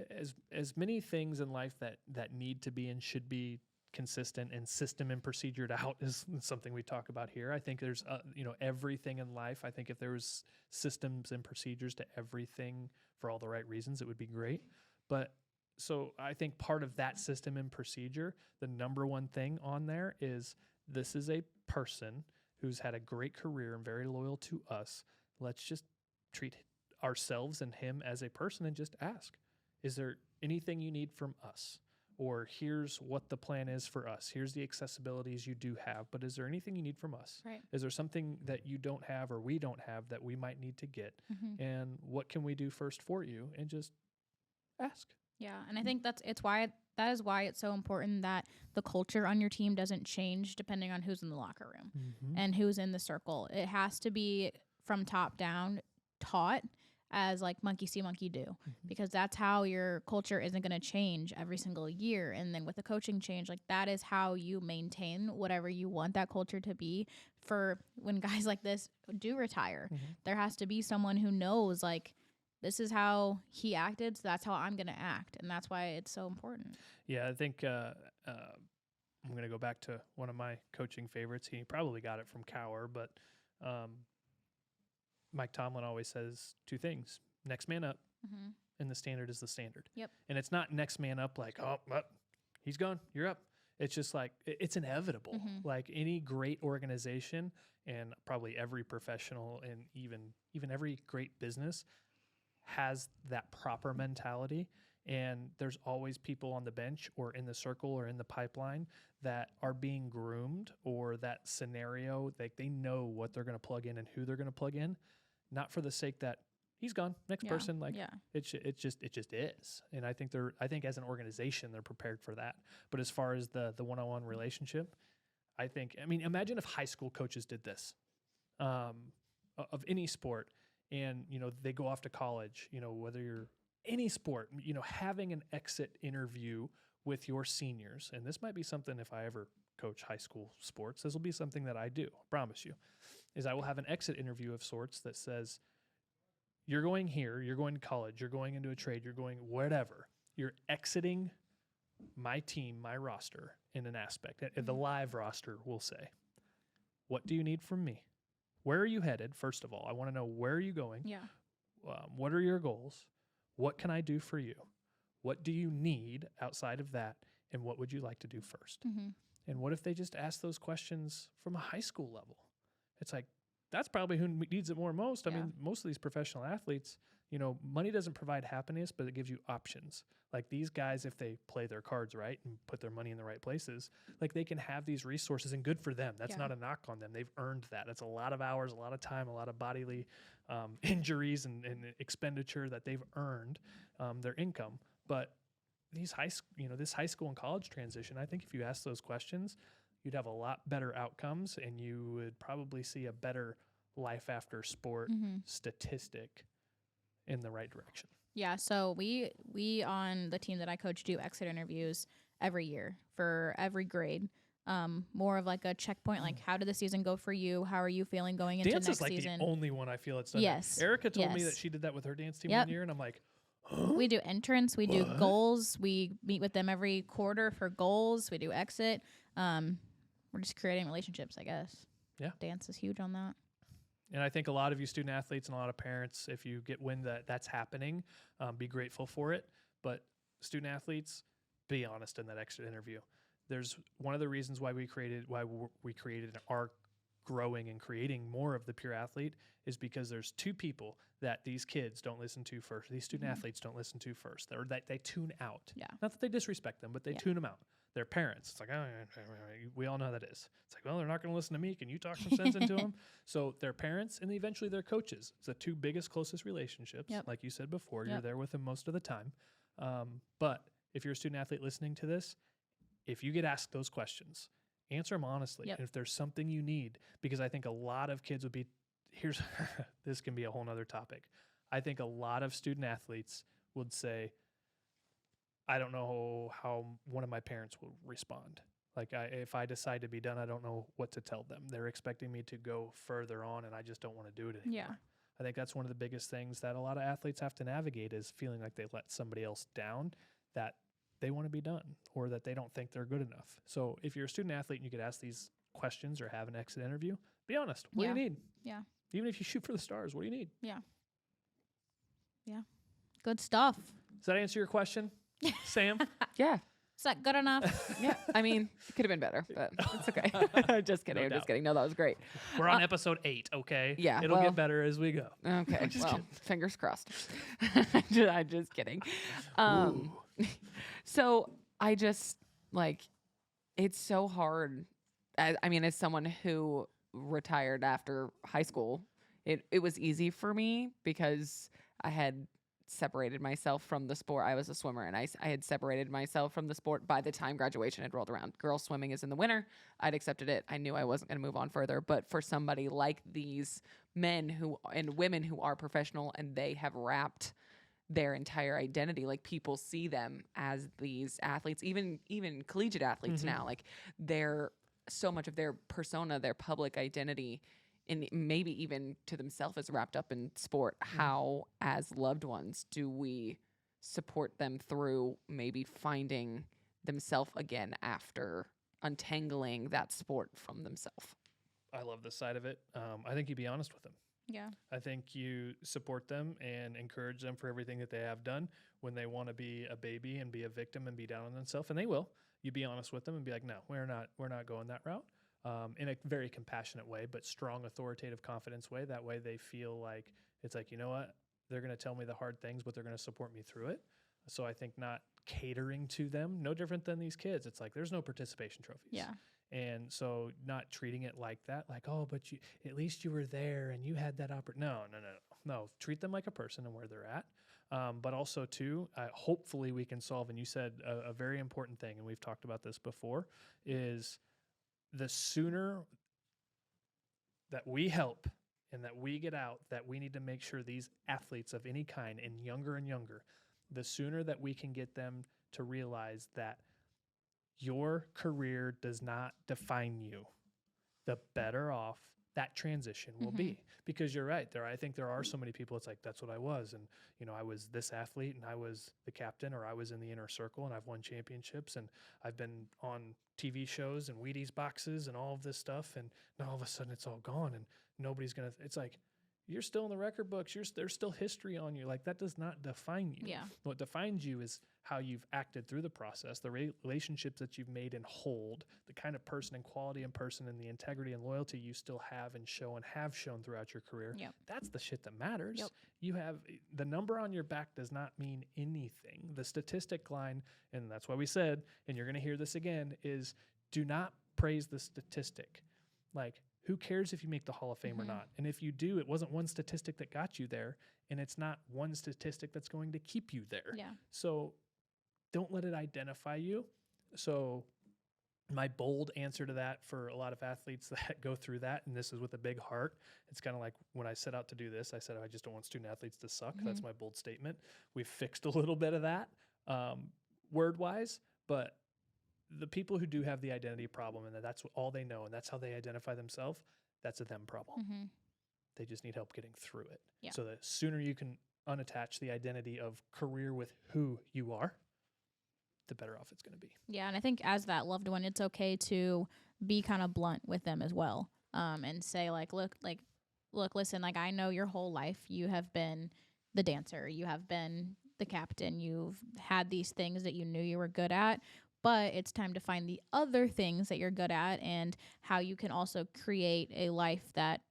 Speaker 1: as many things in life that need to be and should be consistent and system and procedured out is something we talk about here. I think there's everything in life. I think if there was systems and procedures to everything for all the right reasons, it would be great. But so I think part of that system and procedure, the number one thing on there is, this is a person who's had a great career and very loyal to us. Let's just treat ourselves and him as a person and just ask, is there anything you need from us? Or here's what the plan is for us. Here's the accessibilities you do have, but is there anything you need from us?
Speaker 2: Right.
Speaker 1: Is there something that you don't have or we don't have that we might need to get?
Speaker 2: Mm-hmm.
Speaker 1: And what can we do first for you? And just ask.
Speaker 2: Yeah, and I think that is why it's so important that the culture on your team doesn't change depending on who's in the locker room and who's in the circle. It has to be from top down taught as like monkey see, monkey do, because that's how your culture isn't going to change every single year. And then with the coaching change, like that is how you maintain whatever you want that culture to be for when guys like this do retire. There has to be someone who knows, like, this is how he acted, so that's how I'm going to act. And that's why it's so important.
Speaker 1: Yeah, I think I'm going to go back to one of my coaching favorites. He probably got it from Cower, but Mike Tomlin always says two things: next man up, and the standard is the standard.
Speaker 2: Yep.
Speaker 1: And it's not next man up like, he's gone, you're up. It's just like, it's inevitable. Like any great organization, and probably every professional and even every great business has that proper mentality. And there's always people on the bench or in the circle or in the pipeline that are being groomed, or that scenario, like they know what they're going to plug in and who they're going to plug in. Not for the sake that he's gone, next person. Like it just is. And I think as an organization, they're prepared for that. But as far as the one-on-one relationship, I mean, imagine if high school coaches did this, of any sport, and, they go off to college, whether you're any sport, having an exit interview with your seniors. And this might be something, if I ever coach high school sports, this will be something that I do, I promise you, is I will have an exit interview of sorts that says, you're going here, you're going to college, you're going into a trade, you're going whatever. You're exiting my team, my roster in an aspect. The live roster will say, what do you need from me? Where are you headed? First of all, I want to know, where are you going?
Speaker 2: Yeah.
Speaker 1: What are your goals? What can I do for you? What do you need outside of that? And what would you like to do first? And what if they just ask those questions from a high school level? It's like, that's probably who needs it most. I mean, most of these professional athletes, money doesn't provide happiness, but it gives you options. Like these guys, if they play their cards right and put their money in the right places, like they can have these resources, and good for them. That's not a knock on them. They've earned that. It's a lot of hours, a lot of time, a lot of bodily injuries and expenditure that they've earned their income. But these this high school and college transition, I think if you ask those questions, you'd have a lot better outcomes, and you would probably see a better life after sport statistic in the right direction.
Speaker 2: Yeah, so we on the team that I coach do exit interviews every year for every grade. More of like a checkpoint, like how did the season go for you? How are you feeling going into
Speaker 1: Dance
Speaker 2: next
Speaker 1: is like
Speaker 2: season?
Speaker 1: the only one I feel it's done.
Speaker 2: Yes.
Speaker 1: Erica told me that
Speaker 2: Yes.
Speaker 1: she did that with her dance team
Speaker 2: Yep.
Speaker 1: one year, and I'm like, huh?
Speaker 2: We do entrance, we do
Speaker 1: What?
Speaker 2: goals, we meet with them every quarter for goals, we do exit. We're just creating relationships, I guess.
Speaker 1: Yeah.
Speaker 2: Dance is huge on that.
Speaker 1: And I think a lot of you student athletes and a lot of parents, if you get wind that that's happening, be grateful for it. But student athletes, be honest in that exit interview. There's one of the reasons why we created and are growing and creating more of the Pure Athlete is because there's two people that these kids don't listen to first. These student athletes don't listen to first, or that they tune out.
Speaker 2: Yeah.
Speaker 1: Not that they disrespect them, but they
Speaker 2: Yeah.
Speaker 1: tune them out. Their parents. It's like, oh, we all know how that is. It's like, well, they're not going to listen to me. Can you talk some sense into them? So their parents and eventually their coaches. It's the two biggest, closest relationships.
Speaker 2: Yep.
Speaker 1: Like you said before,
Speaker 2: Yep.
Speaker 1: you're there with them most of the time. But if you're a student athlete listening to this, if you get asked those questions, answer them honestly.
Speaker 2: Yep.
Speaker 1: And if there's something you need, because I think a lot of kids would be, this can be a whole nother topic. I think a lot of student athletes would say, I don't know how one of my parents will respond. Like if I decide to be done, I don't know what to tell them. They're expecting me to go further on, and I just don't want to do it anymore.
Speaker 2: Yeah.
Speaker 1: I think that's one of the biggest things that a lot of athletes have to navigate is feeling like they let somebody else down, that they want to be done or that they don't think they're good enough. So if you're a student athlete and you get asked these questions or have an exit interview, be honest. What do you need?
Speaker 2: Yeah.
Speaker 1: Even if you shoot for the stars, what do you need?
Speaker 2: Good stuff.
Speaker 1: Does that answer your question, Sam?
Speaker 3: Yeah.
Speaker 2: Is that good enough?
Speaker 3: Yeah. I mean, it could have been better, but it's okay. Just kidding.
Speaker 1: No
Speaker 3: I'm
Speaker 1: doubt.
Speaker 3: just kidding. No, that was great.
Speaker 1: We're on episode 8, okay?
Speaker 3: Yeah,
Speaker 1: It'll
Speaker 3: well-
Speaker 1: get better as we go.
Speaker 3: Okay.
Speaker 1: Just
Speaker 3: Well,
Speaker 1: kidding.
Speaker 3: fingers crossed. I'm just kidding. So I just like, it's so hard. I mean, as someone who retired after high school, it was easy for me because I had separated myself from the sport. I was a swimmer, and I had separated myself from the sport by the time graduation had rolled around. Girls swimming is in the winter. I'd accepted it. I knew I wasn't going to move on further. But for somebody like these men and women who are professional and they have wrapped their entire identity, like people see them as these athletes, even collegiate athletes now, like so much of their persona, their public identity, and maybe even to themselves is wrapped up in sport. How, as loved ones, do we support them through maybe finding themselves again after untangling that sport from themselves?
Speaker 1: I love this side of it. I think you be honest with them.
Speaker 2: Yeah.
Speaker 1: I think you support them and encourage them for everything that they have done. When they want to be a baby and be a victim and be down on themselves, and they will, you be honest with them and be like, no, we're not going that route. In a very compassionate way, but strong, authoritative, confidence way. That way they feel like it's like, you know what? They're going to tell me the hard things, but they're going to support me through it. So I think not catering to them, no different than these kids. It's like there's no participation trophies.
Speaker 2: Yeah.
Speaker 1: And so not treating it like that, like, oh, but at least you were there and you had that opportunity. No. Treat them like a person and where they're at. But also, too, hopefully we can solve, and you said a very important thing, and we've talked about this before, is the sooner that we help and that we get out, that we need to make sure these athletes of any kind and younger, the sooner that we can get them to realize that your career does not define you, the better off that transition will be. Because you're right there. I think there are so many people, it's like, that's what I was. And, I was this athlete and I was the captain, or I was in the inner circle and I've won championships and I've been on TV shows and Wheaties boxes and all of this stuff. And now all of a sudden it's all gone and nobody's going to, it's like, you're still in the record books. There's still history on you. Like, that does not define you.
Speaker 2: Yeah.
Speaker 1: What defines you is how you've acted through the process, the relationships that you've made and hold, the kind of person and quality in person, and the integrity and loyalty you still have and show and have shown throughout your career.
Speaker 2: Yep.
Speaker 1: That's the shit that matters.
Speaker 2: Yep.
Speaker 1: You have the number on your back does not mean anything. The statistic line, and that's why we said, and you're going to hear this again, is do not praise the statistic. Like, who cares if you make the Hall of Fame or not? And if you do, it wasn't one statistic that got you there, and it's not one statistic that's going to keep you there.
Speaker 2: Yeah.
Speaker 1: So don't let it identify you. So my bold answer to that for a lot of athletes that go through that, and this is with a big heart, it's kind of like when I set out to do this, I said, I just don't want student athletes to suck. That's my bold statement. We've fixed a little bit of that word-wise, but the people who do have the identity problem and that's all they know and that's how they identify themselves, that's a them problem.
Speaker 2: Mm-hmm.
Speaker 1: They just need help getting through it.
Speaker 2: Yeah.
Speaker 1: So the sooner you can unattach the identity of career with who you are, the better off it's going to be.
Speaker 2: Yeah, and I think as that loved one, it's okay to be kind of blunt with them as well, and say look, listen, I know your whole life you have been the dancer, you have been the captain, you've had these things that you knew you were good at, but it's time to find the other things that you're good at and how you can also create a life that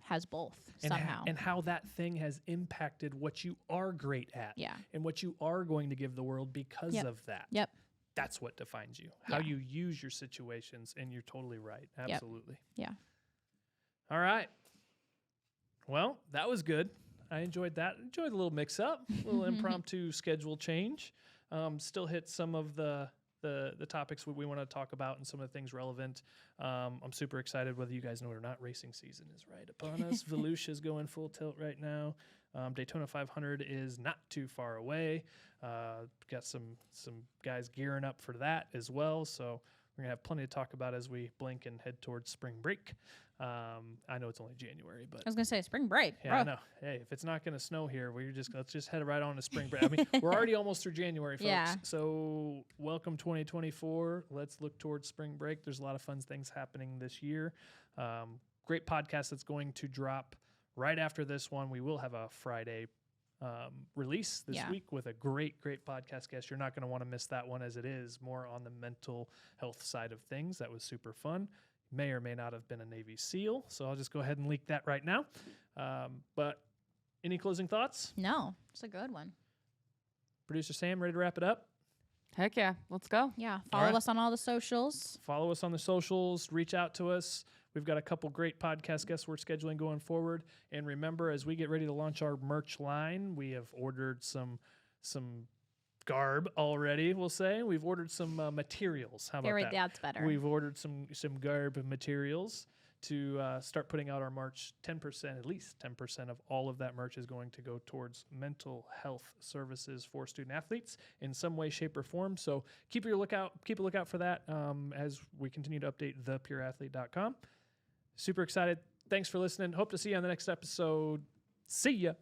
Speaker 2: has both somehow.
Speaker 1: And how that thing has impacted what you are great at.
Speaker 2: Yeah.
Speaker 1: And what you are going to give the world because of that.
Speaker 2: Yep.
Speaker 1: That's what defines you. How you use your situations, and you're totally right. Absolutely.
Speaker 2: Yeah.
Speaker 1: All right. Well, that was good. I enjoyed that. Enjoyed a little mix-up, a little impromptu schedule change. Still hit some of the topics we want to talk about and some of the things relevant. I'm super excited, whether you guys know it or not, racing season is right upon us. Volusia's going full tilt right now. Daytona 500 is not too far away. Got some guys gearing up for that as well. So we're going to have plenty to talk about as we blink and head towards spring break. I know it's only January, but
Speaker 2: I was gonna say spring break.
Speaker 1: yeah, I know. Hey, if it's not going to snow here, let's just head right on to spring break. I mean, we're already almost through January, folks.
Speaker 2: Yeah.
Speaker 1: So welcome 2024. Let's look towards spring break. There's a lot of fun things happening this year. Great podcast that's going to drop right after this one. We will have a Friday release this week with a great podcast guest. You're not going to want to miss that one, as it is more on the mental health side of things. That was super fun. May or may not have been a Navy SEAL, so I'll just go ahead and leak that right now. But any closing thoughts?
Speaker 2: No, it's a good one.
Speaker 1: Producer Sam, ready to wrap it up?
Speaker 3: Heck yeah. Let's go.
Speaker 2: Yeah, follow us on all the socials.
Speaker 1: Follow us on the socials. Reach out to us. We've got a couple great podcast guests we're scheduling going forward. And remember, as we get ready to launch our merch line, we have ordered some garb already, we'll say. We've ordered some materials. How about that?
Speaker 2: That's better.
Speaker 1: We've ordered some garb materials to start putting out our merch. 10%, at least 10% of all of that merch is going to go towards mental health services for student athletes in some way, shape, or form. So keep a lookout for that as we continue to update thepureathlete.com. Super excited. Thanks for listening. Hope to see you on the next episode. See ya.